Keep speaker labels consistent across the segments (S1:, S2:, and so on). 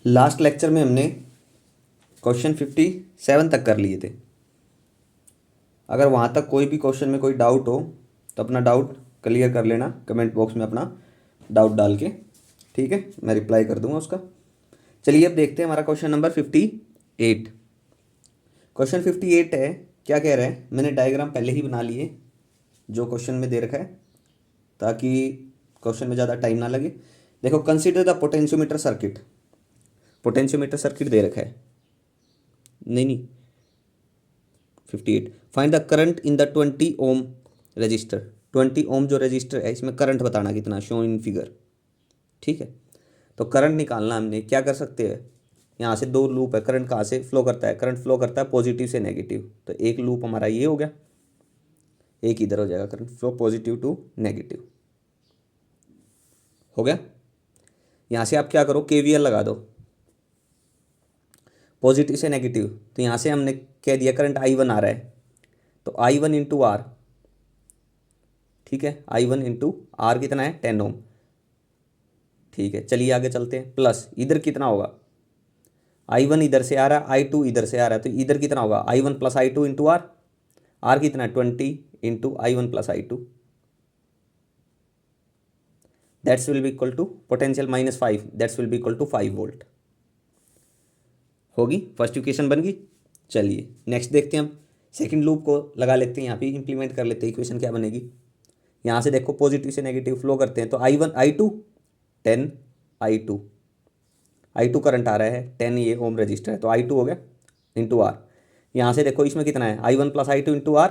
S1: Last lecture में हमने question 57 तक कर लिए थे। अगर वहाँ तक कोई भी क्वेश्चन में कोई डाउट हो तो अपना डाउट क्लियर कर लेना कमेंट बॉक्स में, अपना डाउट डाल के, ठीक है, मैं रिप्लाई कर दूंगा उसका। चलिए अब देखते हैं हमारा क्वेश्चन नंबर 58। क्वेश्चन 58 है, क्या कह रहा है, मैंने डायग्राम पहले ही बना लिए जो क्वेश्चन में दे रखा है ताकि क्वेश्चन में ज़्यादा टाइम ना लगे। देखो, consider the potentiometer circuit. Potentiometer circuit दे रखा है, नहीं नहीं 58। Find the current in the 20 ohm resistor. 20 ohm जो रजिस्टर है इसमें करंट बताना कितना, शो इन फिगर। ठीक है, तो करंट निकालना हमने क्या कर सकते हैं, यहाँ से दो लूप है, करंट कहाँ से फ्लो करता है, करंट फ्लो करता है पॉजिटिव से नेगेटिव, तो एक लूप हमारा ये हो गया, एक इधर हो जाएगा, current flow positive to negative हो गया। यहाँ से आप क्या करो, केवीएल लगा दो, पॉजिटिव से नेगेटिव, तो यहाँ से हमने कह दिया करंट I1 आ रहा है, तो I1 इंटू आर, ठीक है, I1 इंटू आर कितना है 10 ओम। ठीक है, चलिए आगे चलते हैं, प्लस इधर कितना होगा, I1 इधर से आ रहा है, I2 इधर से आ रहा है, तो इधर कितना होगा I1 plus I2 into R, are कितना है 20 into I1 plus I2, that's will be equal to potential -5, that's will be equal to 5 volt. होगी, फर्स्ट इक्वेशन बन गई। चलिए नेक्स्ट देखते हैं, हम सेकंड लूप को लगा लेते हैं, यहाँ पे इंप्लीमेंट कर लेते हैं, इक्वेशन क्या बनेगी। यहाँ से देखो पॉजिटिव से नेगेटिव फ्लो करते हैं, तो I1 I2 10 I2, I2 current आ रहा है, 10 ये ओम रजिस्टर है, तो I2 हो गया इंटू आर। यहाँ से देखो इसमें कितना है I1 plus I2 into R,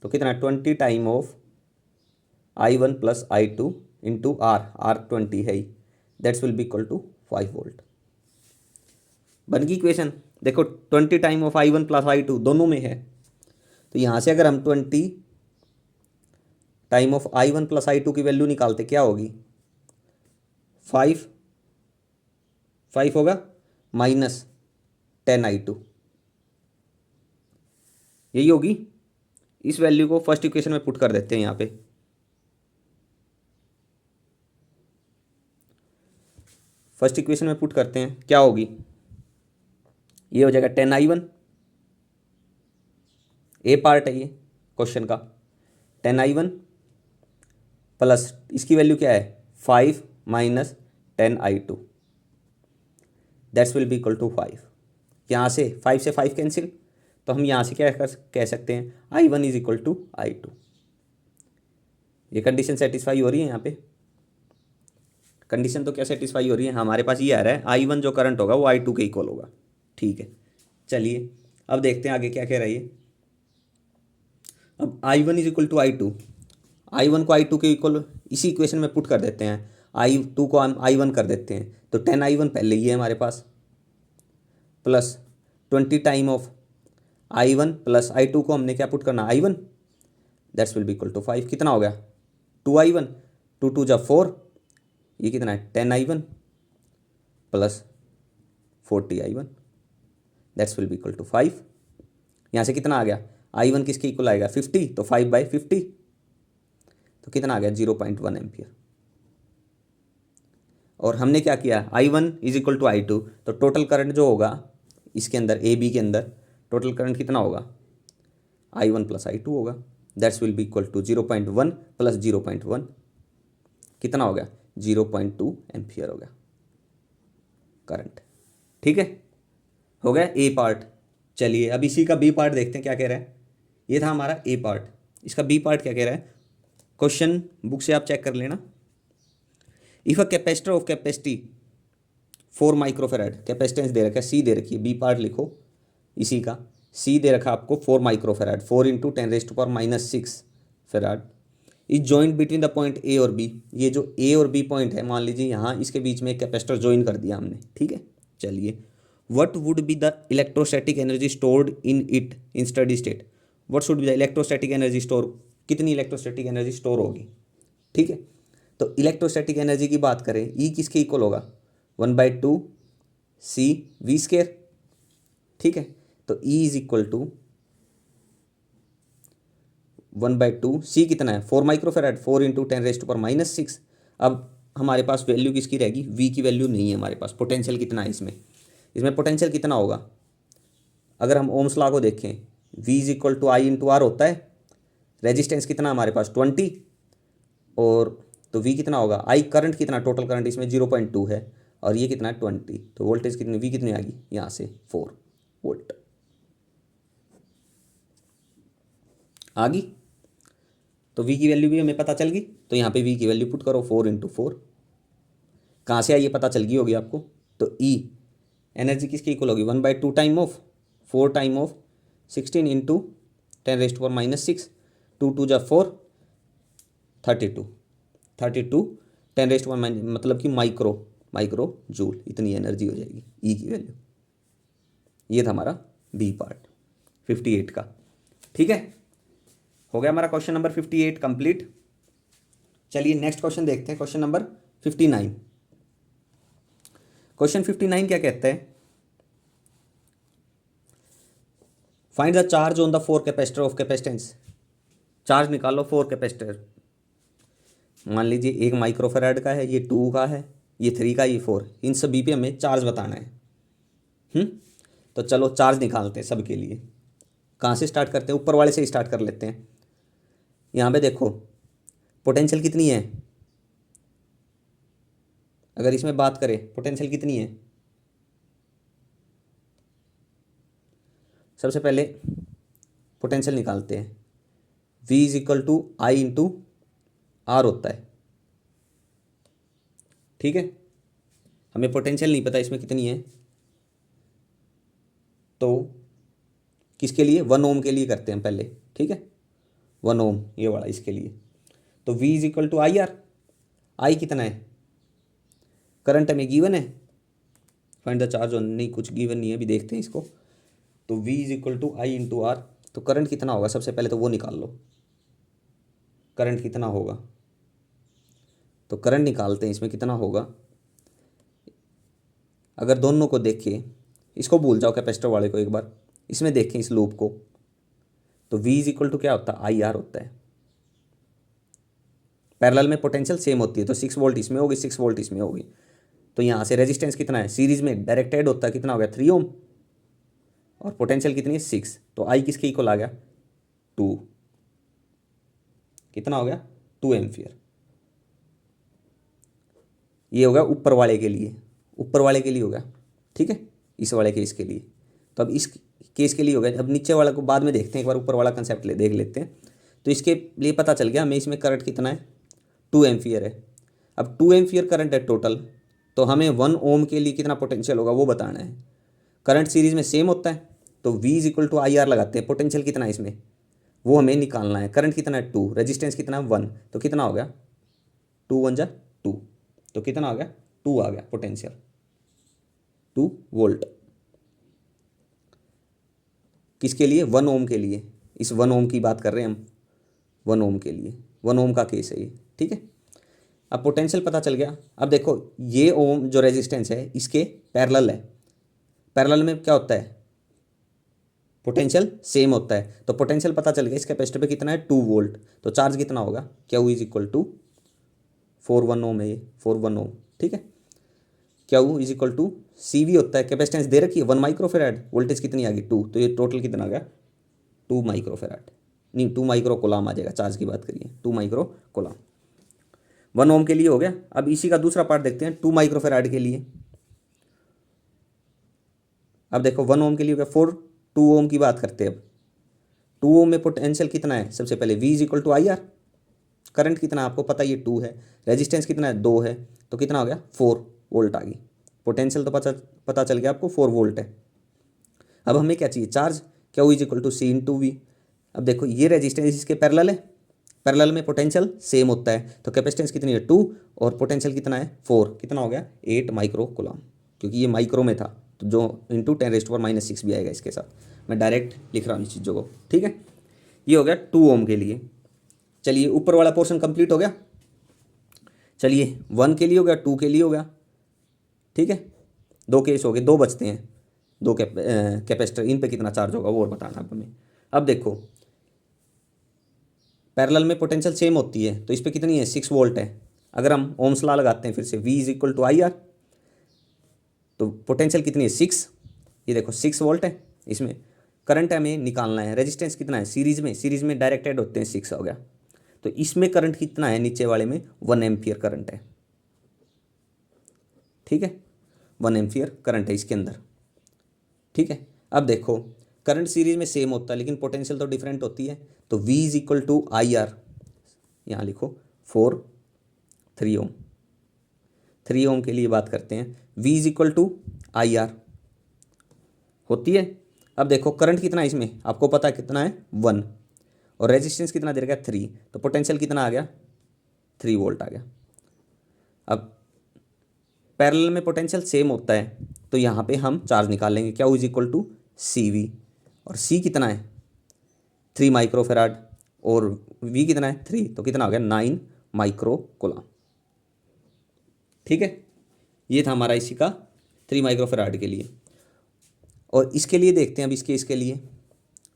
S1: तो कितना है 20 time of I1 plus I2 into R, R 20 है ही, that's will be equal to 5 volt. बन गई इक्वेशन। देखो 20 time of I1 plus I2 दोनों में है, तो यहाँ से अगर हम 20 time of I1 plus I2 की वैल्यू निकालते क्या होगी, 5 5 होगा माइनस 10 I2, यही होगी। इस वैल्यू को फर्स्ट इक्वेशन में पुट कर देते हैं, यहाँ पे फर्स्ट इक्वेशन में पुट करते हैं, क्या होगी, ये हो जाएगा 10I1, ए पार्ट है ये क्वेश्चन का, 10I1 प्लस इसकी वैल्यू क्या है 5 minus 10I2, that's will be equal to 5। यहाँ से 5 से 5 कैंसिल, तो हम यहाँ से क्या कह सकते हैं I1 is equal to I2। ये कंडीशन सेटिस्फाई हो रही है, यहाँ पे कंडीशन तो क्या सेटिस्फाई हो रही है, हमारे पास ये आ रहा है I1 जो करंट होगा वो I2 के इक्वल होगा। ठीक है, चलिए अब देखते हैं आगे क्या कह रहा है ये। अब I1 is equal to I2, I1 को I2 के इक्वल इसी इक्वेशन में पुट कर देते हैं, I2 को हम I1 कर देते हैं, तो 10I1 पहले ही है हमारे पास, plus 20 time of I1 plus I2 को हमने क्या पुट करना I1, that's will be equal to 5, कितना हो गया 2I1, 2 2 जा 4, ये कितना है 10I1 plus 40I1, that's will be equal to 5। यहाँ से कितना आ गया I1 किसके इक्वल आएगा 50, तो 5/50, तो कितना आ गया 0.1 एम्पियर। और हमने क्या किया I1 is equal to I2, तो टोटल करंट जो होगा इसके अंदर AB के अंदर टोटल करंट कितना होगा I1 प्लस I2 होगा, that's will be equal to 0.1 plus 0.1, कितना हो गया 0.2 एम्पियर हो गया करंट। ठीक है, हो गया ए पार्ट। चलिए अब इसी का बी पार्ट देखते हैं क्या कह रहा है। ये था हमारा ए पार्ट, इसका बी पार्ट क्या कह रहा है, क्वेश्चन बुक से आप चेक कर लेना। If a capacitor of capacity 4 microfarad, capacitance दे रखा है, सी दे रखी है, बी पार्ट लिखो इसी का, सी दे रखा आपको 4 microfarad, 4 into 10⁻⁻6 farad, is joint between the point A और बी। ये जो ए और बी पॉइंट है, मान लीजिए यहाँ इसके बीच में एक कैपेसिटर ज्वाइन कर दिया हमने, ठीक है। चलिए, what would be the electrostatic energy stored in it in steady state, what should be the electrostatic energy store, कितनी इलेक्ट्रोस्टैटिक एनर्जी स्टोर होगी। ठीक है, तो इलेक्ट्रोस्टैटिक एनर्जी की बात करें, ई किसके इक्वल होगा 1/2 CV²। ठीक है, तो ई इज इक्वल टू 1/2 सी कितना है 4 माइक्रोफेराड, 4 इंटू 10⁻⁻6। अब हमारे पास वैल्यू किसकी रहेगी, वी की वैल्यू नहीं है हमारे पास। पोटेंशियल कितना है इसमें, इसमें पोटेंशियल कितना होगा, अगर हम ओम्स लॉ को देखें, V is equal to I into R होता है। रेजिस्टेंस कितना हमारे पास 20, और तो V कितना होगा, आई करंट कितना, टोटल करंट इसमें 0.2 है, और ये कितना है 20, तो वोल्टेज कितनी, V कितनी आ गई यहाँ से 4 वोल्ट आ गई। तो V की वैल्यू भी हमें पता चल गई, तो यहाँ पे V की वैल्यू पुट करो 4 इंटू 4, कहाँ से आई ये पता चल गई होगी आपको। तो E एनर्जी किसकी इक्वल होगी, 1/2 time of 4 time of 16 into 10⁻⁻6, 2 2 जा 4, 32 10⁻⁻, मतलब कि माइक्रो जूल, इतनी एनर्जी हो जाएगी ई की वैल्यू। ये था हमारा बी पार्ट 58 का। ठीक है, हो गया हमारा क्वेश्चन नंबर 58 कंप्लीट। चलिए नेक्स्ट क्वेश्चन देखते हैं, क्वेश्चन नंबर 59। क्वेश्चन 59 क्या कहता है, find the charge on the 4 capacitor of capacitance. Charge निकालो 4 कैपेसिटर, मान लीजिए 1 माइक्रोफेराड का है, ये 2 का है, ये 3 का, ये 4, इन सभी पे हमें चार्ज बताना है। तो चलो चार्ज निकालते हैं सबके लिए। कहाँ से स्टार्ट करते हैं, ऊपर वाले से स्टार्ट कर लेते हैं। यहाँ पे देखो पोटेंशियल कितनी है, अगर इसमें बात करें पोटेंशियल कितनी है, सबसे पहले पोटेंशियल निकालते हैं। V is equal to I into R होता है। ठीक है, हमें पोटेंशियल नहीं पता इसमें कितनी है, तो किसके लिए, 1 ओम के लिए करते हैं पहले। ठीक है, 1 ओम ये वाला इसके लिए। तो V is equal to I R, I कितना है, करंट हमें गिवन है, फाइंड द चार्ज ऑन, नहीं कुछ गिवन नहीं है, अभी देखते हैं इसको। तो V is equal to I into R, तो करंट कितना होगा, सबसे पहले तो वो निकाल लो, करंट कितना होगा। तो करंट निकालते हैं, इसमें कितना होगा, अगर दोनों को देखें, इसको भूल जाओ कैपेसिटर वाले को एक बार, इसमें देखें इस लूप को, तो V इज इक्वल टू क्या होता है, आई आर होता है। पैरेलल में पोटेंशियल सेम होती है, तो 6 वोल्ट इसमें होगी, 6 वोल्ट इसमें होगी। तो यहाँ से रेजिस्टेंस कितना है, सीरीज में डायरेक्ट ऐड होता है, कितना हो गया 3 ओम, और पोटेंशियल कितनी है 6, तो आई किसके इक्वल आ गया 2, कितना हो गया 2 एम्पियर। ये होगा ऊपर वाले के लिए, ऊपर वाले के लिए होगा। ठीक है, इस वाले केस के लिए, तो अब इस केस के लिए हो गया। अब नीचे वाला को बाद में देखते हैं, एक बार ऊपर वाला कंसेप्ट देख लेते हैं। तो इसके लिए पता चल गया हमें इसमें करंट कितना है, 2 एम्पियर है। अब 2 एम्पियर करंट है टोटल, तो हमें 1 ओम के लिए कितना पोटेंशियल होगा वो बताना है। करंट सीरीज में सेम होता है, तो V is equal to I R लगाते हैं, पोटेंशियल कितना है इसमें वो हमें निकालना है। करंट कितना है 2, रेजिस्टेंस कितना है 1, तो कितना हो गया 2 1 जा 2, तो कितना आ गया 2 आ गया पोटेंशियल, 2 वोल्ट। किसके लिए, 1 ओम के लिए, इस 1 ओम की बात कर रहे हैं हम, 1 ओम के लिए, 1 ओम का केस है ये। ठीक है, अब पोटेंशियल पता चल गया। अब देखो ये ओम जो रेजिस्टेंस है इसके पैरेलल है, पैरेलल में क्या होता है, पोटेंशियल सेम होता है। तो पोटेंशियल पता चल गया, इस कैपेसिटर पे कितना है 2 वोल्ट, तो चार्ज कितना होगा, क्या इज इक्वल टू 4 1 ओम है ये, 4 1 ओम। ठीक है, क्या इज इक्वल टू CV होता है, कैपेसिटेंस दे रखी है 1 माइक्रोफेराड, वोल्टेज कितनी आ गई 2, तो ये टोटल कितना आ गया 2 माइक्रोफेराड, नहीं 2 माइक्रो कोलाम आ जाएगा, चार्ज की बात करिए 2 माइक्रो कोलाम। 1 ओम के लिए हो गया। अब इसी का दूसरा पार्ट देखते हैं 2 माइक्रोफेराड के लिए। अब देखो 1 ओम के लिए हो गया 4, 2 ओम की बात करते हैं। अब 2 ओम में पोटेंशियल कितना है, सबसे पहले V is equal to I R, current कितना आपको पता ये 2 है, रेजिस्टेंस कितना है 2 है, तो कितना हो गया 4 वोल्ट आ गई। पोटेंशियल तो पता चल गया आपको 4 वोल्ट है। अब हमें क्या चाहिए, charge, Q is equal to C into V. अब देखो ये रेजिस्टेंस इसके पैरेलल है, पैरेलल में पोटेंशियल सेम होता है, तो कैपेसिटेंस कितनी है 2 और पोटेंशियल कितना है 4, कितना हो गया 8 माइक्रो कोलाम, क्योंकि ये माइक्रो में था तो जो इंटू 10⁻⁻6 भी आएगा इसके साथ। मैं डायरेक्ट लिख रहा हूँ इस चीज़ों को। ठीक है, ये हो गया 2 ओम के लिए। चलिए ऊपर वाला पोर्शन कंप्लीट हो गया। चलिए 1 के लिए हो गया, 2 के लिए हो गया। ठीक है, 2 केस हो गए, 2 बचते हैं, 2 कैपेसिटर, इन पे कितना चार्ज होगा वो और बताना अब हमें। अब देखो पैरेलल में पोटेंशियल सेम होती है, तो इस पर कितनी है 6 वोल्ट है, अगर हम ओम्स लॉ लगाते हैं फिर से V is equal to I R, तो पोटेंशियल कितनी है 6, ये देखो 6 वोल्ट है, इसमें करंट हमें निकालना है, रेजिस्टेंस कितना है सीरीज में डायरेक्ट ऐड होते हैं 6 हो गया, तो इसमें करंट कितना है नीचे वाले में 1 एम्पियर करंट है, ठीक है 1 एम्पियर करंट है इसके अंदर, ठीक है। अब देखो करंट सीरीज में सेम होता है लेकिन पोटेंशियल तो डिफरेंट होती है, तो V is equal to I R, यहाँ लिखो 3 ओम, 3 ओम के लिए बात करते हैं, V is equal to I R होती है। अब देखो करंट कितना है इसमें आपको पता है कितना है 1, और रेजिस्टेंस कितना दे रखा है 3, तो पोटेंशियल कितना आ गया 3 वोल्ट आ गया। अब पैरेलल में पोटेंशियल सेम होता है तो यहाँ पे हम चार्ज निकालेंगे, क्या इज इक्वल टू CV, और C कितना है 3 माइक्रोफेराड और V कितना है 3, तो कितना हो गया 9 माइक्रो कूलम, ठीक है। ये था हमारा इसी का 3 माइक्रोफेराड के लिए। और इसके लिए देखते हैं अब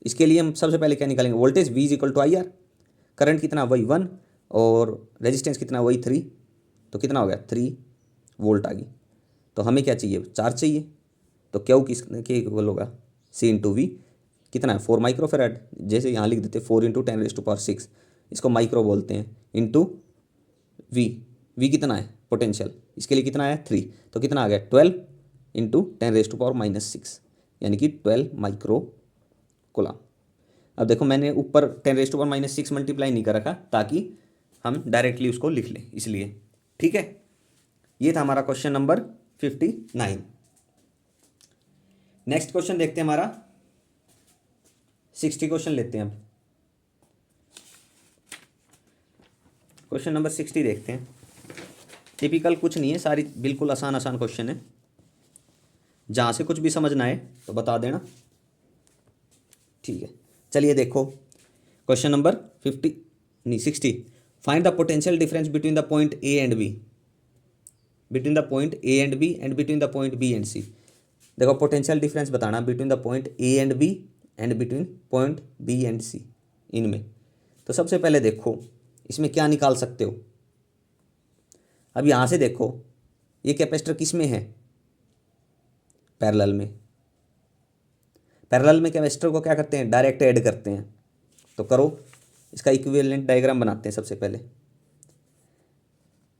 S1: इसके लिए हम सबसे पहले क्या निकालेंगे, voltage V is equal to I R, current कितना वही 1 और रेजिस्टेंस कितना वही 3, तो कितना हो गया 3 वोल्ट आ गई। तो हमें क्या चाहिए चार्ज चाहिए, तो क्यू के इक्वल होगा C इंटू वी, कितना है 4 माइक्रोफेराड, जैसे यहाँ लिख देते 4 इंटू 10⁻⁶, इसको माइक्रो बोलते हैं, इंटू वी कितना है पोटेंशियल, इसके लिए कितना है 3, तो कितना आ गया 12 इंटू 10⁻⁻⁶, यानी कि 12 माइक्रो कूलम। अब देखो मैंने ऊपर 10⁻⁻⁶ मल्टीप्लाई नहीं कर रखा ताकि हम डायरेक्टली उसको लिख लें इसलिए, ठीक है। ये था हमारा क्वेश्चन नंबर 59। नेक्स्ट क्वेश्चन देखते हैं हमारा 60 क्वेश्चन लेते हैं अब। क्वेश्चन नंबर 60 देखते हैं। टिपिकल कुछ नहीं है, सारी बिल्कुल आसान क्वेश्चन है, जहाँ से कुछ भी समझना है तो बता देना, ठीक है। चलिए देखो question number 60, find the potential difference between the point A and B, between the point A and B and between the point B and C। देखो पोटेंशियल डिफरेंस बताना between the point A and B and between point B and C, इनमें। तो सबसे पहले देखो इसमें क्या निकाल सकते हो। अब यहाँ से देखो ये कैपेसिटर किस में है, पैरेलल में। पैरेलल में कैपेसिटर को क्या करते हैं डायरेक्ट ऐड करते हैं, तो करो इसका इक्विवेलेंट डायग्राम बनाते हैं। सबसे पहले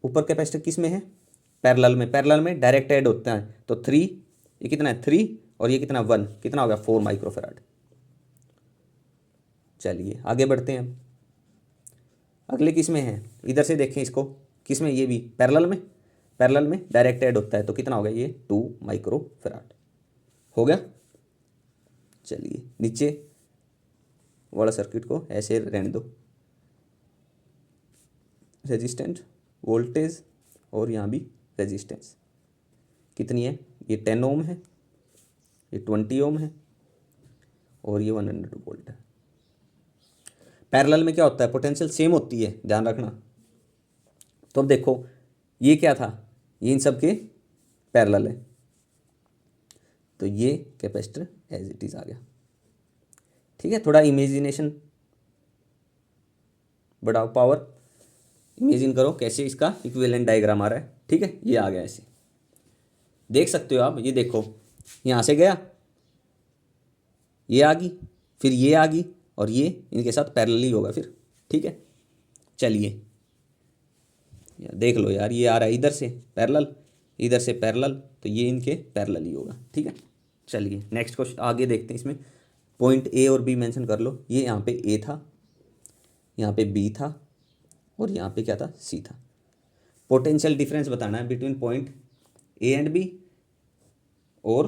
S1: ऊपर कैपेसिटर किस में है पैरेलल में डायरेक्ट ऐड होता है, तो 3, ये कितना है 3 और ये कितना 1, कितना हो गया 4 माइक्रोफेराड। चलिए आगे बढ़ते हैं। अगले किस में है, इधर से देखें इसको, किस में, ये भी पैरेलल में डायरेक्ट ऐड होता है, तो कितना हो गया ये 2 माइक्रोफेराड हो गया। चलिए नीचे वाला सर्किट को ऐसे रहने दो, रेजिस्टेंस वोल्टेज और यहाँ भी रेजिस्टेंस कितनी है, ये 10 ओम है, ये 20 ओम है और ये 100 वोल्ट है। पैरेलल में क्या होता है पोटेंशियल सेम होती है, ध्यान रखना। तो अब देखो ये क्या था, ये इन सब के पैरेलल है, तो ये कैपेसिटर एज इट इज आ गया, ठीक है। थोड़ा इमेजिनेशन बढ़ाओ, पावर इमेजिन करो कैसे इसका इक्विवेलेंट डायग्राम आ रहा है, ठीक है। ये आ गया ऐसे, देख सकते हो आप, ये देखो यहाँ से गया, ये आ गई, फिर ये आ गई और ये इनके साथ पैरेलल ही होगा फिर, ठीक है। चलिए देख लो यार, ये आ रहा है इधर से पैरेलल, इधर से पैरेलल, तो ये इनके पैरेलल ही होगा, ठीक है। चलिए नेक्स्ट क्वेश्चन आगे देखते हैं। इसमें पॉइंट A और B मेंशन कर लो, ये यहाँ पे A था, यहाँ पे B था और यहाँ पे क्या था C था। पोटेंशियल डिफरेंस बताना है between point A and B और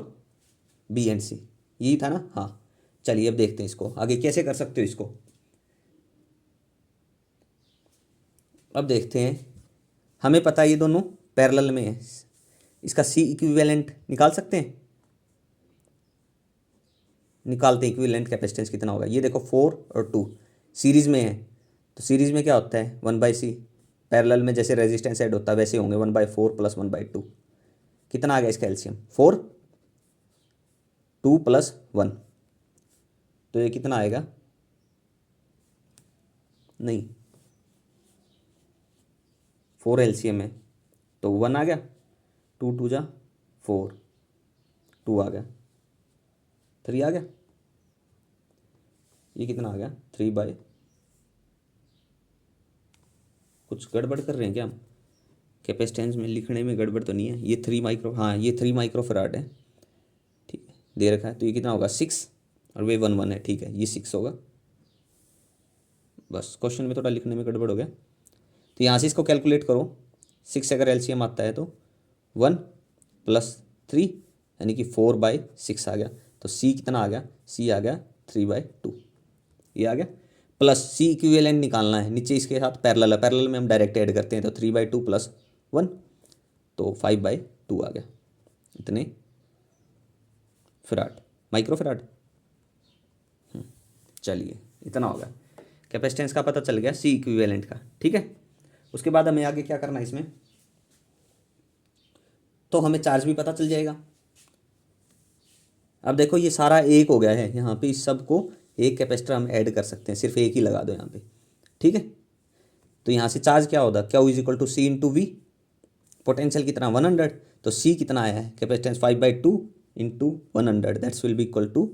S1: B एंड C, यही था ना, हाँ। चलिए अब देखते हैं इसको आगे कैसे कर सकते हो इसको। अब देखते हैं, हमें पता है ये दोनों पैरेलल में है, इसका C इक्विवेलेंट निकाल सकते हैं, निकालते हैं। इक्विवेलेंट कैपेसिटेंस कितना होगा, ये देखो 4 और 2 सीरीज़ में है, तो सीरीज़ में क्या होता है 1/C, पैरेलल में जैसे रेजिस्टेंस ऐड होता है वैसे होंगे 1/4 + 1/2। कितना आ गया इसका एलसीएम 4, 2 + 1, तो ये कितना आएगा, नहीं 4 एलसीएम है तो 1 आ गया, 2 2 जा 4, 2 आ गया, 3 आ गया, ये कितना आ गया 3/, कुछ गड़बड़ कर रहे हैं क्या हम? कैपेसिटेंस में लिखने में गड़बड़ तो नहीं है? ये 3 माइक्रो, हाँ ये 3 माइक्रोफराड है, ठीक है दे रखा है। तो ये कितना होगा 6, और वे 1 1 है, ठीक है ये 6 होगा। बस क्वेश्चन में थोड़ा लिखने में गड़बड़ हो गया। तो यहाँ से इसको कैलकुलेट करो, 6 अगर एलसीएम आता है तो 1 + 3 यानी कि 4/6 आ गया। तो सी कितना आ गया, सी आ गया 3/2, ये आ गया। प्लस सी इक्विवेलेंट निकालना है, नीचे इसके साथ पैरेलल है, पैरेलल में हम डायरेक्ट ऐड करते हैं, तो 3/2 + 1 तो 5/2 आ गया। इतने फराड, माइक्रोफराड। चलिए इतना होगा, कैपेसिटेंस का पता चल गया, सी इक्विवेलेंट का, ठीक है। उसके बाद हमें आगे क्या करना है इसमें, तो हमें चार्ज भी पता चल जाएगा। अब देखो ये सारा एक हो गया है, यहाँ पे इस सब को एक कैपेसिटर हम ऐड कर सकते हैं, सिर्फ एक ही लगा दो यहाँ पे, ठीक है। तो यहाँ से चार्ज क्या होगा, Q = C × V, पोटेंशियल कितना 100, तो C कितना आया है, capacitance 5/2 × 100 that's will be equal to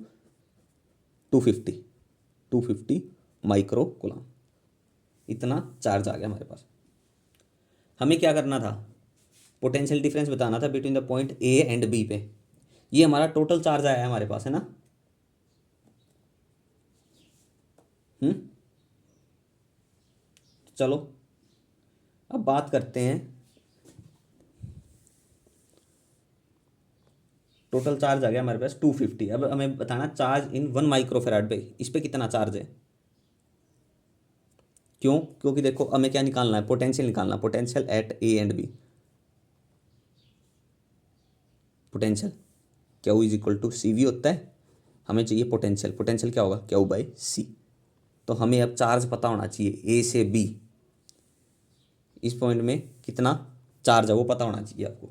S1: 250 micro coulomb. इतना चार्ज आ गया हमारे पास। हमें क्या करना था, पोटेंशियल डिफरेंस बताना था between the point A and B पे। ये हमारा टोटल चार्ज आया है हमारे पास, है ना। चलो अब बात करते हैं, टोटल चार्ज आ गया हमारे पास 250। अब हमें बताना चार्ज इन 1 माइक्रोफेराड पे, इस पे कितना चार्ज है। क्यों, क्योंकि देखो हमें क्या निकालना है, पोटेंशियल निकालना, potential at A and B। Potential Q = CV होता है, हमें चाहिए पोटेंशियल, पोटेंशियल क्या होगा Q/C। तो हमें अब चार्ज पता होना चाहिए A से B, इस पॉइंट में कितना चार्ज है वो पता होना चाहिए आपको।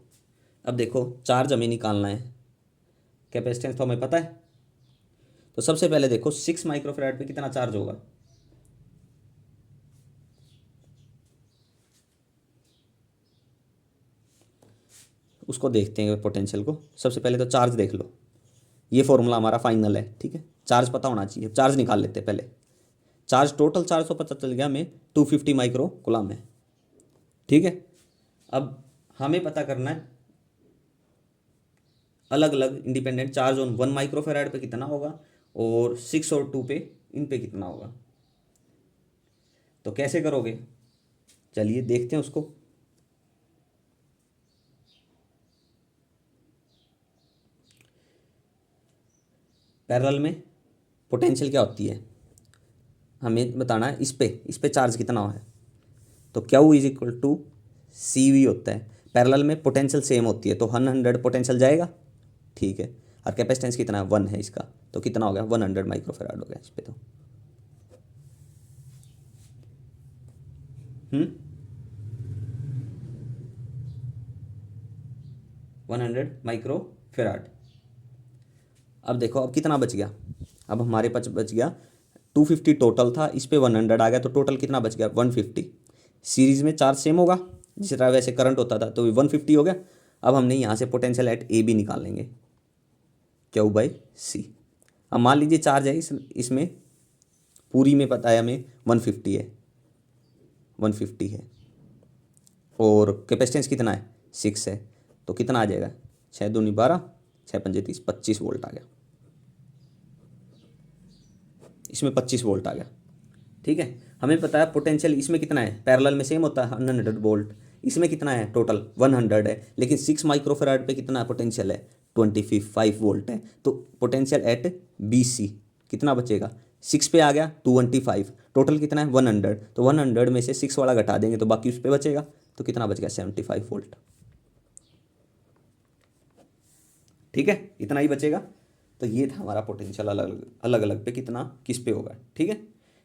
S1: अब देखो चार्ज हमें निकालना है, कैपेसिटेंस तो हमें पता है। तो सबसे पहले देखो 6 माइक्रोफेराड पे कितना चार्ज होगा, उसको देखते हैं पोटेंशियल को। सबसे पहले तो चार्ज देख लो, ये फॉर्मूला हमारा फाइनल है, ठीक है। चार्ज पता होना चाहिए, चार्ज निकाल लेते हैं पहले। चार्ज टोटल चार्ज तो पता चल गया हमें 250 माइक्रो कूलम है, ठीक है। अब हमें पता करना है अलग अलग इंडिपेंडेंट चार्ज ऑन 1 माइक्रोफेराड पे कितना होगा और 6 और 2 पे, इन पे कितना होगा। तो कैसे करोगे, चलिए देखते हैं उसको। पैरेलल में पोटेंशियल क्या होती है हमें बताना है, इस पे चार्ज कितना है। तो Q = CV होता है, पैरेलल में पोटेंशियल सेम होती है, तो 100 पोटेंशियल जाएगा, ठीक है। और कैपेसिटेंस कितना है 1 है इसका, तो कितना हो गया 100 माइक्रोफेराड हो गया इस पे। तो 100 माइक्रोफेराड। अब देखो अब कितना बच गया, अब हमारे पास बच गया 250 टोटल था, इस पे 100 आ गया, तो टोटल कितना बच गया 150। सीरीज में चार्ज सेम होगा, जिस तरह वैसे करंट होता था, तो 150 हो गया। अब हमने यहाँ से पोटेंशियल एट A B निकालेंगे, Q/C। अब मान लीजिए चार्ज है इसमें पूरी में पता है हमें 150 है, 150 है, और कैपेसिटेंस कितना है 6 है, तो कितना आ जाएगा 6 दूनी 12, 6 पंजे 30, 25 वोल्ट आ गया। इसमें 25 वोल्ट आ गया, ठीक है। हमें पता है पोटेंशियल इसमें कितना है, पैरेलल में सेम होता है 100 वोल्ट, इसमें कितना है टोटल 100 है, लेकिन 6 माइक्रोफेराड पे कितना पोटेंशियल है 25 वोल्ट है। तो पोटेंशियल एट BC कितना बचेगा, 6 पे आ गया 225, टोटल कितना है 100, तो 100 में से 6 वाला घटा देंगे तो बाकी उस पर बचेगा, तो कितना बच गया 75 वोल्ट, ठीक है। इतना ही बचेगा। तो ये था हमारा पोटेंशियल अलग अलग अलग पे कितना किस पे होगा, ठीक है।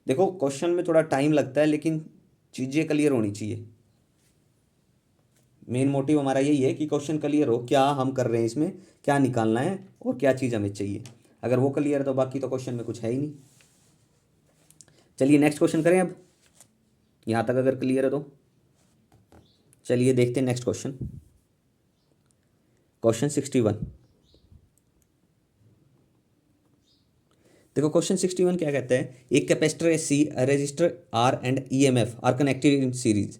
S1: देखो क्वेश्चन में थोड़ा टाइम लगता है, लेकिन चीज़ें क्लियर होनी चाहिए। मेन मोटिव हमारा यही है कि क्वेश्चन क्लियर हो, क्या हम कर रहे हैं इसमें, क्या निकालना है और क्या चीज़ हमें चाहिए। अगर वो क्लियर है तो बाकी तो क्वेश्चन में कुछ है ही नहीं। चलिए नेक्स्ट क्वेश्चन करें अब, यहाँ तक अगर क्लियर है तो। चलिए देखते हैं नेक्स्ट क्वेश्चन, क्वेश्चन 61। देखो क्वेश्चन 61 क्या कहता है, एक कैपेसिटर है C, resistor R and EMF R connected in series.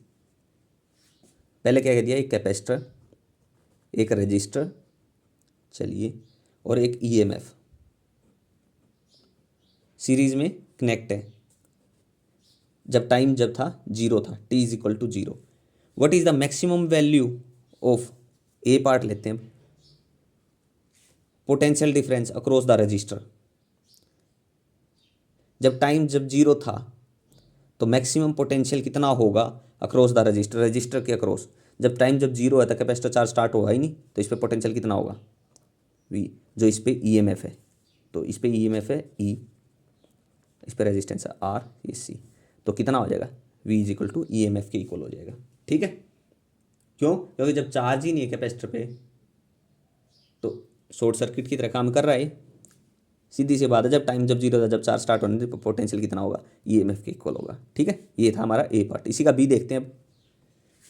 S1: पहले क्या कह दिया, एक कैपेसिटर, एक रजिस्टर, चलिए, और एक ईएमएफ सीरीज में कनेक्ट है जब टाइम जब था जीरो था, T is equal to zero. What is the maximum value of, A part लेते हैं, potential difference across the resistor. जब टाइम जब जीरो था तो मैक्सिमम पोटेंशियल कितना होगा अक्रॉस द रजिस्टर, रजिस्टर के अक्रॉस। जब टाइम जब जीरो है तो कैपेसिटर चार्ज स्टार्ट होगा ही नहीं, तो इस पर पोटेंशियल कितना होगा, वी, जो इस पर ईएमएफ है, तो इस पर ईएमएफ है ई, इस पर रेजिस्टेंस है आर, ये सी, तो कितना हो जाएगा, V is equal to E M F के इक्वल हो जाएगा। ठीक है, क्यों, क्योंकि जब चार्ज ही नहीं है कैपेसिटर पे तो शॉर्ट सर्किट की तरह काम कर रहा है, सीधी सी बात है। जब टाइम जब जीरो था, जब चार्ज स्टार्ट होने तो पोटेंशियल कितना होगा, ई एम एफ के इक्वल होगा। ठीक है, ये था हमारा ए पार्ट। इसी का बी देखते हैं अब,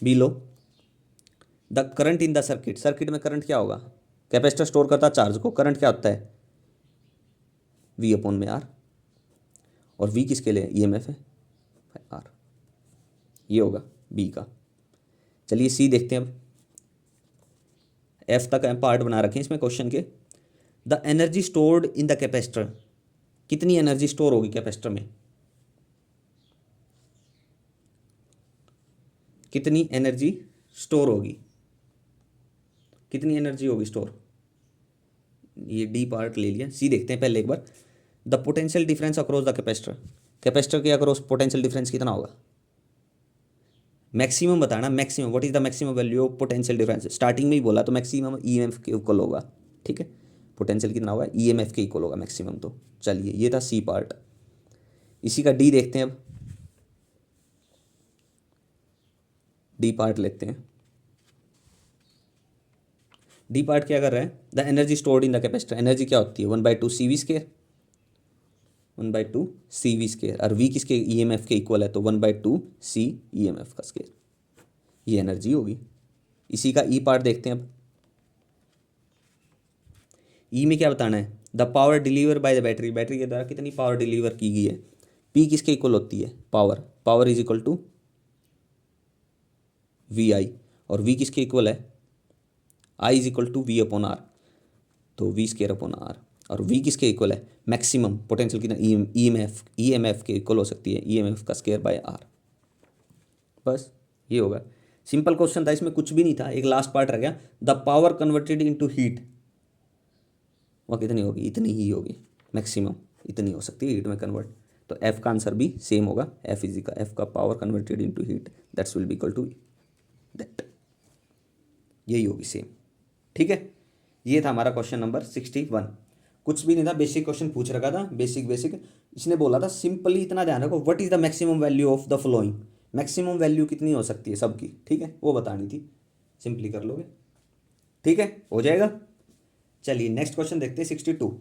S1: बी लो, the current in the circuit, circuit में करंट क्या होगा, कैपेसिटर स्टोर करता है चार्ज को, करंट क्या होता है, वी अपॉन में आर, और वी किसके लिए, ई एम एफ है आर, ये होगा बी का। चलिए सी देखते हैं अब, एफ तक पार्ट बना रखें इसमें क्वेश्चन के। The energy stored in the capacitor, कितनी एनर्जी स्टोर होगी कैपेसिटर में, कितनी एनर्जी स्टोर होगी, कितनी एनर्जी होगी स्टोर, ये डी पार्ट ले लिया। सी देखते हैं पहले एक बार, the potential difference across the capacitor, capacitor के अक्रॉस पोटेंशियल डिफरेंस कितना होगा, मैक्सिमम बताना, maximum, what is the maximum value of potential difference, starting में ही बोला तो मैक्सिमम ईएमएफ के इक्वल होगा। ठीक है, पोटेंशियल कितना होगा, ईएमएफ के इक्वल होगा मैक्सिमम। तो चलिए ये था सी पार्ट। इसी का डी देखते हैं अब, डी पार्ट लेते हैं। डी पार्ट क्या कर रहा है, the energy stored in the capacitor, energy क्या होती है, 1/2 CV स्केयर, 1/2 CV स्केयर, और वी किसके ईएमएफ के इक्वल है, तो 1/2 C ईएमएफ का स्केयर, ये एनर्जी होगी। इसी का ई पार्ट देखते हैं अब, ई में क्या बताना है, the power deliver by the battery, battery के द्वारा कितनी पावर डिलीवर की गई है, पी किसके इक्वल होती है, power, power is equal to V I, और वी किसके इक्वल है, I is equal to V upon R, तो वी स्केयर अपॉन आर, और वी किसके इक्वल है, मैक्सिमम पोटेंशियल कितना, ई एम एफ के इक्वल हो सकती है, ई एम एफ का स्केयर बाय आर। बस ये होगा, सिंपल क्वेश्चन था, इसमें कुछ भी नहीं था। एक लास्ट पार्ट रह गया, the power converted into heat, वह कितनी होगी, इतनी ही होगी, मैक्सिमम इतनी हो सकती है हीट में कन्वर्ट। तो एफ का आंसर भी सेम होगा, एफ इज का, एफ का power converted into heat, that's will be equal to that, यही होगी सेम। ठीक है, ये था हमारा क्वेश्चन नंबर 61। कुछ भी नहीं था, बेसिक क्वेश्चन पूछ रखा था, बेसिक बेसिक। इसने बोला था सिंपली इतना ध्यान रखो, what is the maximum value of the flowing, maximum value कितनी हो सकती है सबकी, ठीक है, वो बतानी थी, सिंपली कर लोगे, ठीक है, हो जाएगा। चलिए नेक्स्ट क्वेश्चन देखते हैं 62।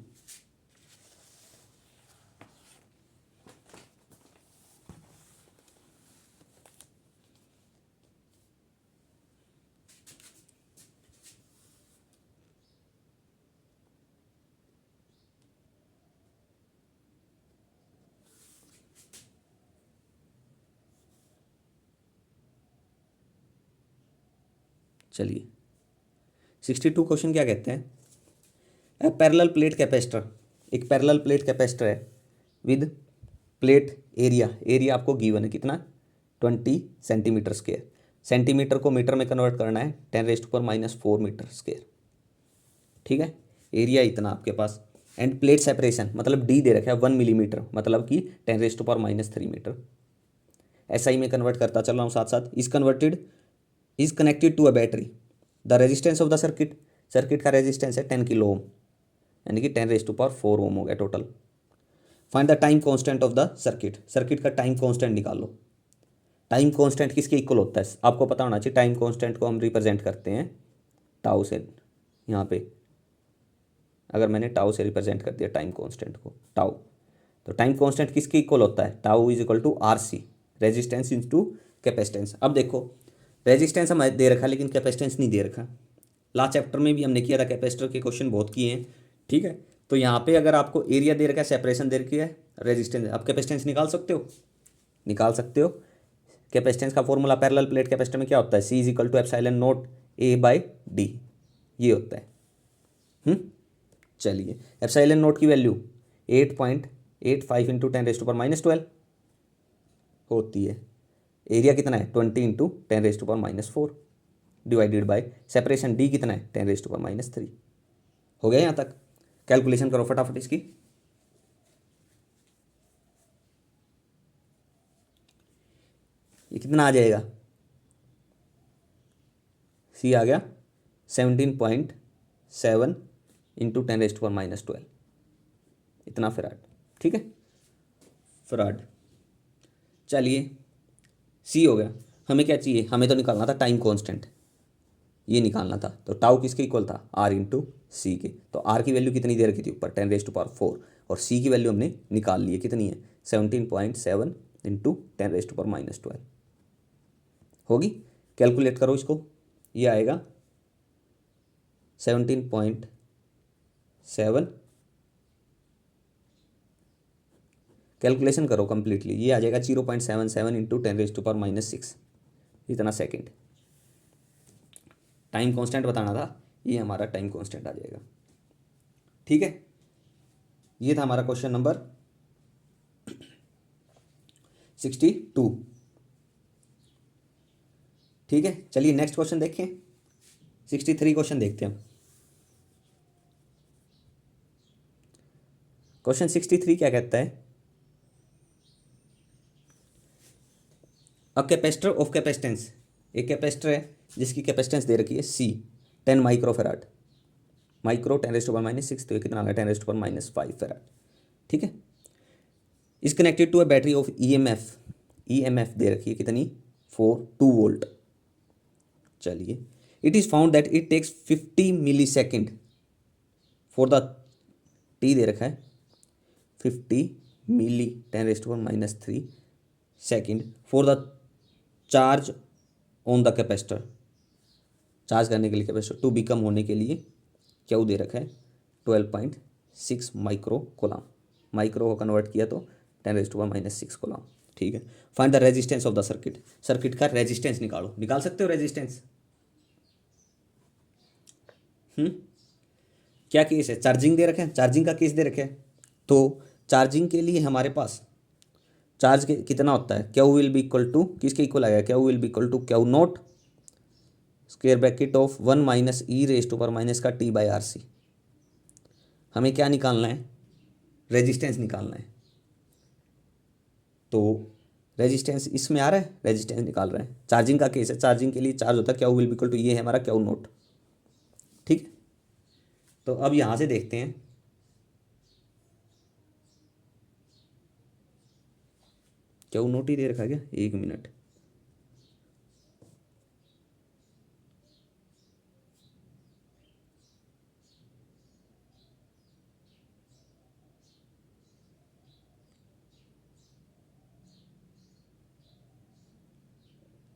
S1: चलिए 62 क्वेश्चन क्या कहते हैं, पैरेलल प्लेट कैपेसिटर, एक पैरेलल प्लेट कैपेसिटर है विद प्लेट एरिया, एरिया आपको गिवन है कितना, 20 सेंटीमीटर स्क्वायर, सेंटीमीटर को मीटर में कन्वर्ट करना है, 10⁻⁻4 मीटर स्क्वायर। ठीक है, एरिया इतना आपके पास, एंड प्लेट सेपरेशन मतलब डी दे रखा है 1 मिलीमीटर, मतलब कि 10⁻³ मीटर। एसआई में कन्वर्ट करता चल रहा हूँ साथ साथ। Is connected to a battery, the resistance of the circuit, circuit का रेजिस्टेंस है 10 किलो ओम, यानी कि 10⁻⁴ ओम हो गया total. Find the time constant of the circuit, circuit का टाइम कांस्टेंट निकालो। टाइम कांस्टेंट किसके इक्वल होता है, आपको पता होना चाहिए। टाइम कांस्टेंट को हम रिप्रेजेंट करते हैं टाउ से, यहाँ पे अगर मैंने टाउ से रिप्रेजेंट कर दिया टाइम कांस्टेंट को, टाउ, तो टाइम कांस्टेंट किसके इक्वल होता है, tau is equal to R C, resistance into capacitance. अब देखो रेजिस्टेंस हमें दे रखा लेकिन कैपेसिटेंस नहीं दे रखा। लास्ट चैप्टर में भी हमने किया था, कैपेसिटर के क्वेश्चन बहुत किए हैं, ठीक है। तो यहाँ पे अगर आपको एरिया दे रखा है, सेपरेशन दे रखी है, रेजिस्टेंस, आप कैपेसिटेंस निकाल सकते हो, निकाल सकते हो। कैपेसिटेंस का फॉर्मूला पैरेलल प्लेट कैपेसिटर में क्या होता है, C is equal to epsilon naught A/D, ये होता है। चलिए, एप्सिलॉन नॉट की वैल्यू 8.85 इंटू 10⁻⁻12 होती है। एरिया कितना है, 20 into 10⁻⁻4 divided by separation D कितना है, 10⁻⁻3। हो गया यहाँ तक। कैलकुलेशन करो फटाफट इसकी। ये कितना आ जाएगा, C आ गया 17.7 इंटू 10⁻⁻12, इतना फराड, ठीक है, फराड। चलिए, C हो गया। हमें क्या चाहिए, हमें तो निकालना था टाइम कांस्टेंट, ये निकालना था। तो टाउ किसके इक्वल था, R इंटू सी के। तो R की वैल्यू कितनी दे रखी थी ऊपर, 10⁻4, और C की वैल्यू हमने निकाल ली है, कितनी है, 17.7 इंटू 10⁻12 होगी। कैलकुलेट करो इसको, ये आएगा 17.7, कैलकुलेशन करो कंप्लीटली, ये आ जाएगा 0.77 इंटू 10⁻⁻6, इतना सेकंड। टाइम कांस्टेंट बताना था, ये हमारा टाइम कांस्टेंट आ जाएगा, ठीक है। ये था हमारा क्वेश्चन नंबर 62, ठीक है। चलिए नेक्स्ट क्वेश्चन देखें, 63 क्वेश्चन देखते हैं हम। क्वेश्चन 63 क्या कहता है, अ कैपेसिटर ऑफ कैपेसिटेंस, एक कैपेसिटर है जिसकी कैपेसिटेंस दे रखी है C 10 माइक्रोफेराड, माइक्रो 10⁻⁻6, तो ये कितना आ गया 10⁻⁻5 फेराड, ठीक है। Is connected to a battery of EMF दे रखी है कितनी, 2 वोल्ट। चलिए, it is found that it takes 50 milli second for the, T दे रखा है 50 milli 10⁻³ second for the charge on the capacitor, charge करने के लिए कैपेसिटर टू बिकम होने के लिए क्या दे रखा है, 12.6 माइक्रो कोलम, माइक्रो को कन्वर्ट किया तो 10⁻⁻6 कोलम, ठीक है। Find the resistance of the circuit, circuit का रेजिस्टेंस निकालो, निकाल सकते हो रेजिस्टेंस। क्या केस है, चार्जिंग दे रखे हैं, चार्जिंग का केस दे रखे हैं। तो चार्जिंग के लिए हमारे पास चार्ज के कितना होता है, Q will be equal to, किसके इक्वल आएगा, Q will be equal to Q naught square bracket of 1 minus e⁻⁻ का T/RC। हमें क्या निकालना है, रेजिस्टेंस निकालना है। तो रेजिस्टेंस इसमें आ रहा है, रेजिस्टेंस निकाल रहे हैं। चार्जिंग का केस है, चार्जिंग के लिए चार्ज होता है Q will be equal to, ये है हमारा Q नॉट, ठीक है। तो अब यहाँ से देखते हैं, Q नॉट ही दे रखा है क्या, एक मिनट,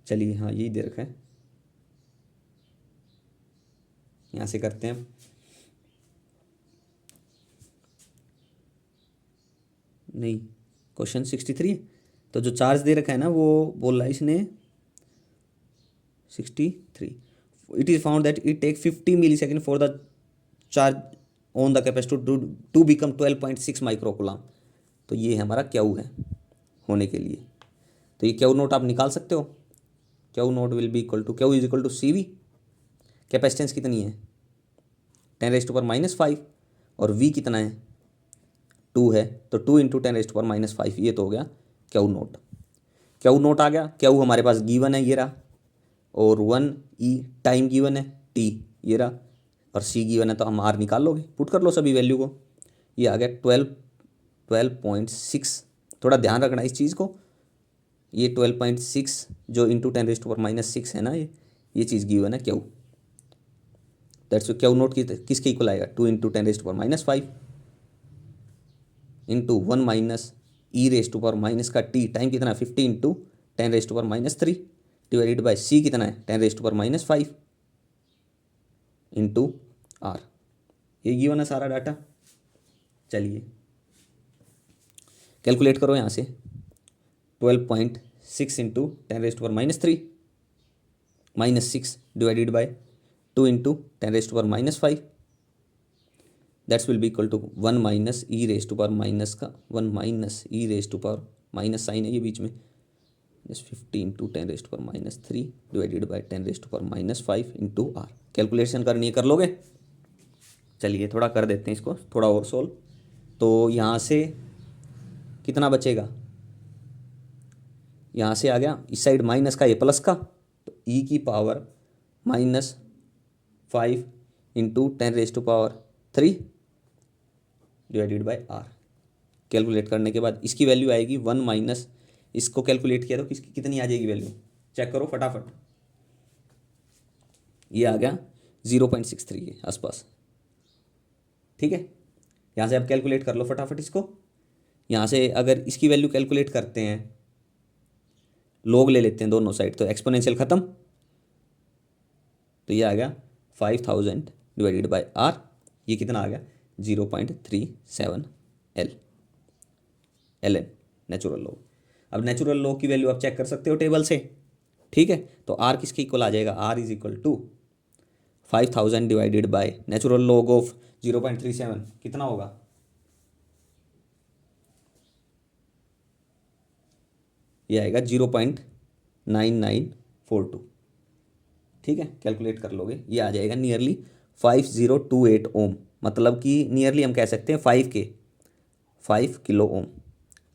S1: चलिए हाँ यही दे रखा है, यहाँ से करते हैं। नहीं, क्वेश्चन 63 है, तो जो चार्ज दे रखा है ना वो बोल रहा है इसने 63, it is found that it take 50 milli second for the charge on the capacitor to become 12.6 micro coulomb. तो ये हमारा Q है होने के लिए। तो ये Q नोट आप निकाल सकते हो, Q naught will be equal to, Q is equal to CV, capacitance कितनी है 10⁻⁻5, और V कितना है 2 है, तो 2 इंटू 10⁻⁻5, ये तो हो गया Q नोट। Q नोट आ गया, Q हमारे पास गिवन है ये रहा, और 1E टाइम गिवन है T ये रहा, और C गिवन है, तो हम R निकाल लोगे, पुट कर लो सभी वैल्यू को। ये आ गया 12.6, थोड़ा ध्यान रखना इस चीज़ को, ये 12.6 जो इंटू 10⁻⁻6 है ना, ये चीज़ गिवन है Q, दैट्स Q नोट की किसके इक्वल आएगा, 2 इंटू 10⁻⁵ इंटू 1 माइनस e⁻⁻ का T, टाइम कितना 50 इंटू 10⁻³ डिवाइडेड बाय सी कितना है 10⁻⁻5 इंटू आर। ये गिवन है सारा डाटा। चलिए कैलकुलेट करो यहाँ से 12.6 into 10⁻³ -6 divided by 2 into 10⁻⁵ that's will be equal to 1 minus e raise to power minus का 1 minus e raise to power minus sign है ये बीच में 50 into 10⁻³ divided by 10⁻⁵ into R. Calculation करनी है, कर लोगे? चलिए थोड़ा कर देते हैं इसको, थोड़ा और सोल्व। तो यहाँ से कितना बचेगा, यहाँ से आ गया इस साइड माइनस का, ये प्लस का, तो ई की power -5 into 10⁻³ divided by R. Calculate करने के बाद इसकी वैल्यू आएगी 1 माइनस, इसको कैलकुलेट किया तो किसकी कितनी आ जाएगी वैल्यू, चेक करो फटाफट। ये आ गया 0.63 के आसपास। ठीक है, यहाँ से आप कैलकुलेट कर लो फटाफट इसको। यहाँ से अगर इसकी वैल्यू कैलकुलेट करते हैं, लोग ले लेते हैं दोनों साइड, तो एक्सपोनेंशियल ख़त्म, तो ये आ गया 5000 डिवाइडेड बाय आर। ये कितना आ गया 0.37 ln नेचुरल लॉग। अब नेचुरल लॉग की वैल्यू आप चेक कर सकते हो टेबल से। ठीक है, तो आर किसके इक्वल आ जाएगा, R is equal to 5000 divided by natural log of 0.37 कितना होगा, ये आएगा 0.9942। ठीक है, कैलकुलेट कर लोगे, ये आ जाएगा नियरली 5028 ओम, मतलब कि नियरली हम कह सकते हैं 5 किलो ओम,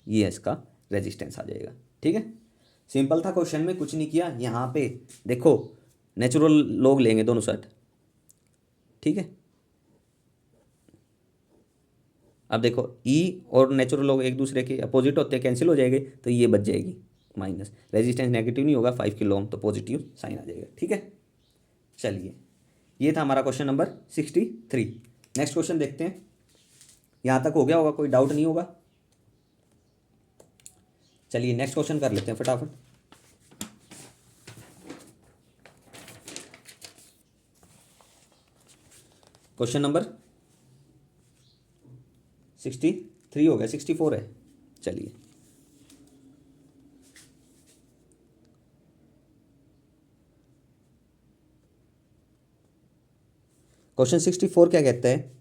S1: ये इसका रेजिस्टेंस आ जाएगा। ठीक है, सिंपल था, क्वेश्चन में कुछ नहीं किया। यहाँ पे देखो नेचुरल लॉग लेंगे दोनों साइड। ठीक है, अब देखो ई और नेचुरल लॉग एक दूसरे के अपोजिट होते हैं, कैंसिल हो जाएंगे, तो ये बच जाएगी माइनस, रेजिस्टेंस नेगेटिव नहीं होगा 5 किलो ओम, तो पॉजिटिव साइन आ जाएगा। ठीक है, चलिए ये था हमारा क्वेश्चन नंबर 63। नेक्स्ट क्वेश्चन देखते हैं, यहाँ तक हो गया होगा, कोई डाउट नहीं होगा। चलिए नेक्स्ट क्वेश्चन कर लेते हैं फटाफट। क्वेश्चन नंबर 63 हो गया, 64 है। चलिए क्वेश्चन 64 क्या कहता है,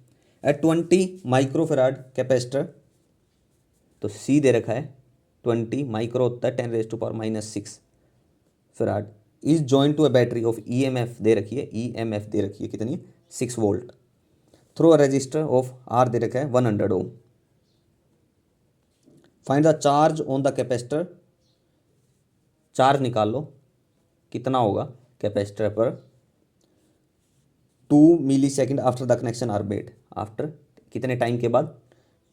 S1: एट 20 माइक्रोफेराड कैपेसिटर, तो सी दे रखा है 20 माइक्रो होता है 10⁻⁻6 farad, is joint to a battery of EMF दे रखी है, ईएमएफ दे रखी है कितनी 6 volt, through a resistor of R दे रखा है 100 ohm. Find the charge on the capacitor, charge निकाल लो कितना होगा कैपेसिटर पर 2 millisecond after the connection are made, after कितने टाइम के बाद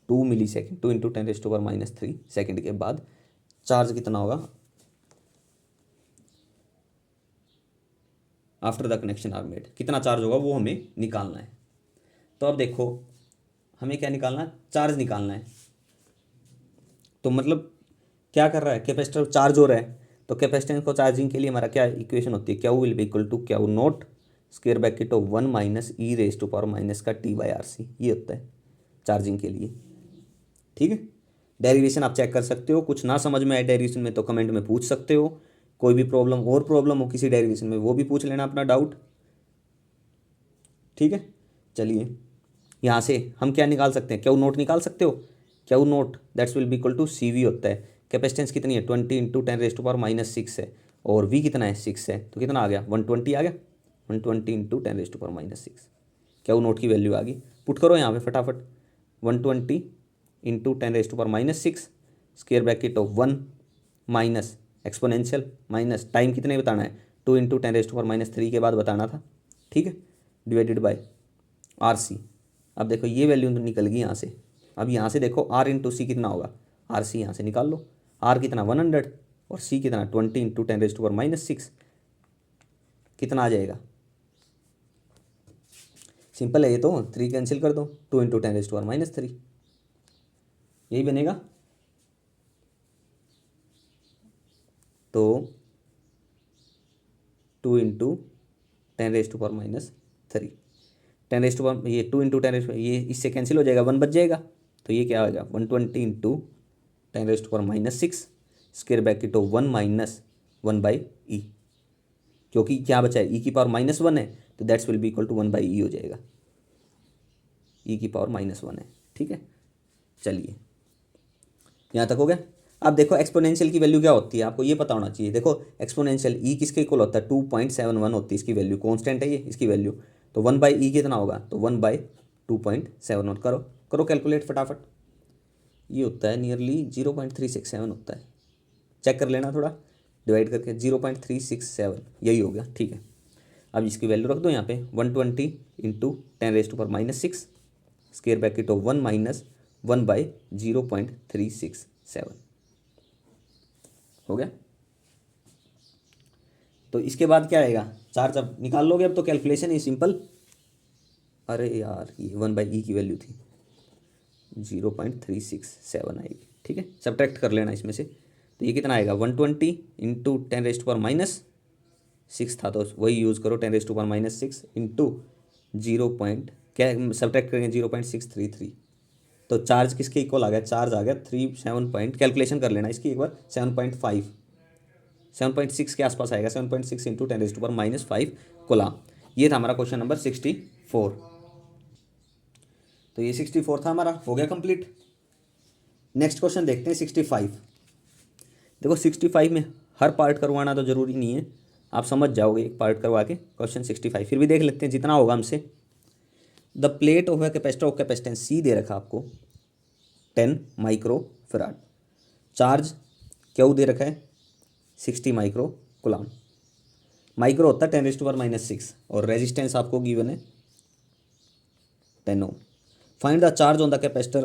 S1: 2 मिली सेकेंड, 2 इंटू 10⁻³ सेकेंड के बाद चार्ज कितना होगा after the connection are made, कितना चार्ज होगा वो हमें निकालना है। तो अब देखो हमें क्या निकालना है, चार्ज निकालना है। तो मतलब क्या कर रहा है, कैपेसिटर चार्ज हो रहा है, तो कैपेसिटेंस को चार्जिंग के लिए हमारा क्या इक्वेशन होती है, Q will be equal to Q naught square bracket of 1 minus e raise to power minus का टी बाई आर सी, ये होता है चार्जिंग के लिए। ठीक है, डेरिवेशन आप चेक कर सकते हो, कुछ ना समझ में आए डेरिवेशन में तो कमेंट में पूछ सकते हो, कोई भी प्रॉब्लम और प्रॉब्लम हो किसी डेरिवेशन में वो भी पूछ लेना अपना डाउट। ठीक है, चलिए यहाँ से हम क्या निकाल सकते हैं, क्यू नोट निकाल सकते हो, Q naught that's will be equal to C V होता है, कैपेसिटेंस कितनी है 20 इंटू 10⁻⁻6 है, और वी कितना है 6 है, तो कितना आ गया 120 आ गया, 120 इंटू 10⁻⁻6, क्यू नोट की वैल्यू आ गई। पुट करो यहाँ पे फटाफट 120 into 10⁻⁻6 square bracket of 1 minus exponential minus time कितने बताना है 2 इंटू 10⁻³ के बाद बताना था। ठीक है, डिवाइडेड बाय आर सी। अब देखो ये वैल्यू तो निकल गई यहाँ से, अब यहाँ से देखो आर इंटू सी कितना होगा, आर सी यहाँ से निकाल लो, आर कितना 100 और सी कितना 20 इंटू 10⁻⁻6 कितना आ जाएगा, सिंपल है ये तो, 3 कैंसिल कर दो, 2 इंटू 10⁻³ यही बनेगा। तो 2 इंटू 10⁻³ 10 रेस्ट पावर ये 2 इंटू 10 ये इससे कैंसिल हो जाएगा, 1 बच जाएगा। तो ये क्या होगा 120 into 10⁻⁶ square bracket of 1 minus 1/e, क्योंकि क्या बचा है e की पावर -1 है, तो that's will be equal to 1/e हो जाएगा, e की पावर -1 है। ठीक है, चलिए यहाँ तक हो गया। अब देखो एक्सपोनेंशियल की वैल्यू क्या होती है, आपको ये पता होना चाहिए। देखो एक्सपोनेंशियल e किसके इक्वल होता है, 2.71 होती है इसकी वैल्यू, कॉन्स्टेंट है ये इसकी वैल्यू। तो 1/e कितना होगा, तो 1/2.71 करो करो कैलकुलेट फटाफट। ये होता है नियरली 0.367 होता है, चेक कर लेना थोड़ा डिवाइड करके, 0.367 यही हो गया। ठीक है, अब इसकी वैल्यू रख दो यहाँ पे 120 into 10⁻⁶ square bracket of 1 minus 1/0.367 हो गया। तो इसके बाद क्या आएगा, चार्ज अब निकाल लोगे, अब तो कैलकुलेशन ही सिंपल। अरे यार ये 1/e की वैल्यू थी 0.367 आएगी। ठीक है, सब्ट्रैक्ट कर लेना इसमें से, तो ये कितना आएगा 120 इंटू 10⁻⁶ था, तो वही यूज़ करो 10⁻⁶ इंटू 0. क्या सब्ट्रैक्ट करेंगे 0.633, तो चार्ज किसके इक्वल आ गया, चार्ज आ गया 37 पॉइंट, कैलकुलेशन कर लेना इसकी एक बार, 7.5 7.6 के आसपास आएगा, 7.6 इंटू 10⁻⁵ कूलम। ये था हमारा क्वेश्चन नंबर 64। तो ये 64 था हमारा, हो गया कंप्लीट। नेक्स्ट क्वेश्चन देखते हैं 65। देखो 65 में हर पार्ट करवाना तो ज़रूरी नहीं है, आप समझ जाओगे एक पार्ट करवा के। क्वेश्चन 65 फिर भी देख लेते हैं जितना होगा हमसे। The plate of a capacitor of capacitance C दे रखा आपको 10 माइक्रोफैराड, चार्ज क्यू दे रखा है 60 माइक्रो कूलम, माइक्रो होता है 10⁻⁶ और रेजिस्टेंस आपको गिवन है 10 ohm. Find the charge on the capacitor,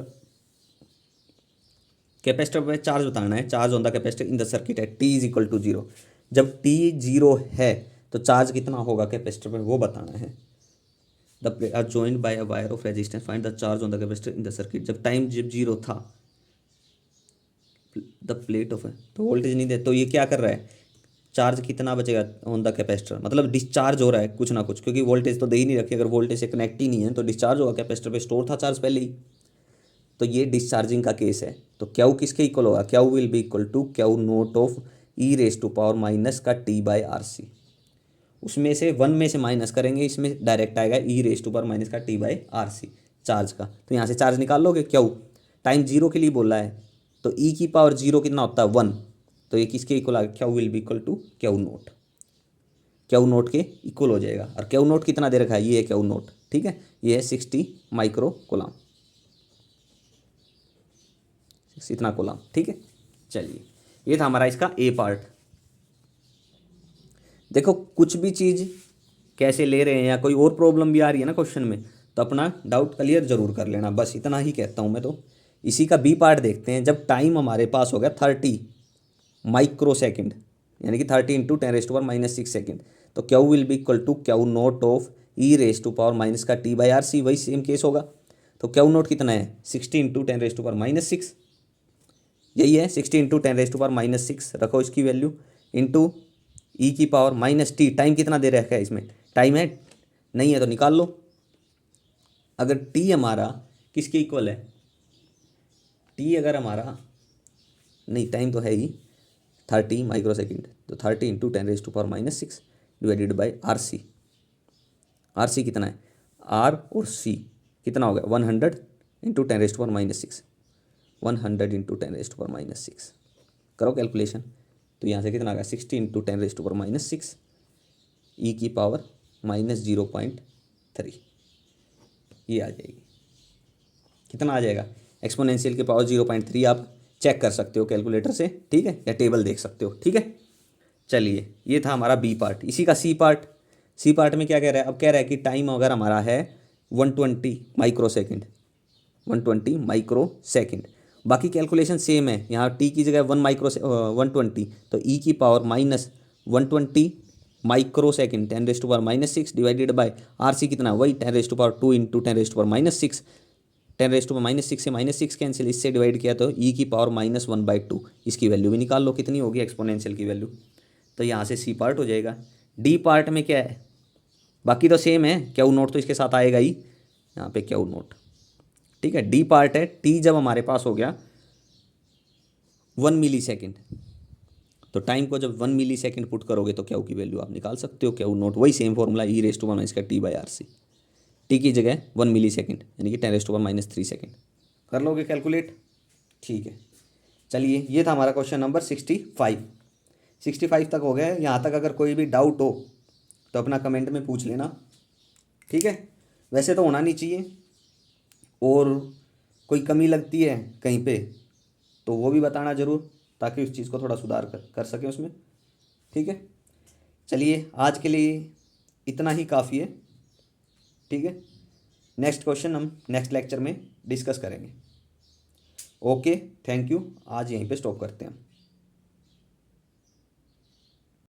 S1: capacitor पे चार्ज बताना है, charge on the capacitor in the circuit है t इज इक्वल टू 0। जब t 0 है तो चार्ज कितना होगा कैपेसिटर पे वो बताना है। The plate are joined by a wire of resistance, find the charge on the capacitor in the circuit. जब टाइम जब 0 था, द प्लेट ऑफ है तो वोल्टेज नहीं दे, तो ये क्या कर रहा है, चार्ज कितना बचेगा ऑन द कैपेसिटर, मतलब डिस्चार्ज हो रहा है कुछ ना कुछ, क्योंकि वोल्टेज तो दे ही नहीं रखी। अगर वोल्टेज से कनेक्ट ही नहीं है तो डिस्चार्ज होगा, कैपेसिटर पे स्टोर था चार्ज पहले ही, तो ये डिस्चार्जिंग का केस है। तो क्यू किसके इक्वल होगा, Q will be equal to Q naught of e⁻⁻ का t/RC। उसमें से 1 में से माइनस करेंगे, इसमें डायरेक्ट आएगा e⁻⁻ का t/RC चार्ज का। तो यहाँ से चार्ज निकाल लोगे, क्यू टाइम 0 के लिए बोला है, तो e की पावर 0 कितना होता है 1, तो ये किसके इक्वल आ गया, Q will be equal to Q naught, Q naught के इक्वल हो जाएगा। और क्यू नोट कितना दे रखा है, ये है क्यू नोट। ठीक है, ये है 60 माइक्रो कूलम, इतना कूलम। ठीक है, चलिए ये था हमारा इसका ए पार्ट। देखो कुछ भी चीज़ कैसे ले रहे हैं या कोई और प्रॉब्लम भी आ रही है ना क्वेश्चन में, तो अपना डाउट क्लियर जरूर कर लेना, बस इतना ही कहता हूँ मैं। तो इसी का बी पार्ट देखते हैं। जब टाइम हमारे पास हो गया 30 माइक्रो सेकेंड, यानी कि 30 इंटू 10⁻⁻6 सेकेंड, तो Q will be equal to Q naught of e⁻⁻ का t/RC, वही सेम केस होगा। तो क्यू नोट कितना है 60 इंटू 10⁻⁻6, यही है 60 इंटू 10⁻⁻6 रखो इसकी वैल्यू, इंटू e की पावर -t, टाइम कितना दे रखा है इसमें, टाइम है नहीं है तो निकाल लो। अगर t हमारा किसके इक्वल है, t अगर हमारा नहीं, टाइम तो है ही 30 माइक्रो सेकेंड, तो 30 into 10⁻⁻6 divided by RC। RC कितना है, R और C कितना हो गया 100 इंटू 10⁻⁻6, 100 इंटू 10⁻⁻6 करो कैलकुलेशन। तो यहाँ से कितना आ गया 60 इंटू 10⁻⁻6 e की पावर -0.3, ये आ जाएगी। कितना आ जाएगा, एक्सपोनेंशियल की पावर 0.3 आप चेक कर सकते हो कैलकुलेटर से, ठीक है, या टेबल देख सकते हो। ठीक है, चलिए ये था हमारा बी पार्ट। इसी का सी पार्ट, सी पार्ट में क्या कह रहा है, अब कह रहा है कि टाइम अगर हमारा है 120 माइक्रो सेकेंड, 120 माइक्रो सेकेंड, बाकी कैलकुलेशन सेम है। यहाँ टी की जगह 120, तो ई की power -120 micro second 10⁻⁻6 divided by RC कितना, वही 10⁻² इंटू 10⁻⁻6, 10⁻⁻6 से -6 कैंसिल, इससे डिवाइड किया तो e की पावर -1/2, इसकी वैल्यू भी निकाल लो कितनी होगी एक्सपोनेंशियल की वैल्यू। तो यहाँ से सी पार्ट हो जाएगा डी पार्ट में क्या है, बाकी तो सेम है, क्यू नोट तो इसके साथ आएगा ही, यहाँ पे क्यू नोट, ठीक है। डी पार्ट है, टी जब हमारे पास हो गया 1 मिली सेकेंड, तो टाइम को जब 1 मिली सेकेंड पुट करोगे तो क्यू की वैल्यू आप निकाल सकते हो, क्यू नोट वही सेम फॉर्मूला e⁻⁻ इसका t/RC, टी की जगह 1 मिली सेकेंड यानी कि 10⁻³ सेकेंड, कर लोगे कैलकुलेट, ठीक है। चलिए ये था हमारा क्वेश्चन नंबर 65 तक हो गया है। यहाँ तक अगर कोई भी डाउट हो तो अपना कमेंट में पूछ लेना, ठीक है। वैसे तो होना नहीं चाहिए, और कोई कमी लगती है कहीं पे तो वो भी बताना ज़रूर, ताकि उस चीज़ को थोड़ा सुधार कर सकें उसमें, ठीक है। चलिए आज के लिए इतना ही काफ़ी है, ठीक है। नेक्स्ट क्वेश्चन हम नेक्स्ट लेक्चर में डिस्कस करेंगे। ओके, थैंक यू, आज यहीं पे स्टॉप करते हैं।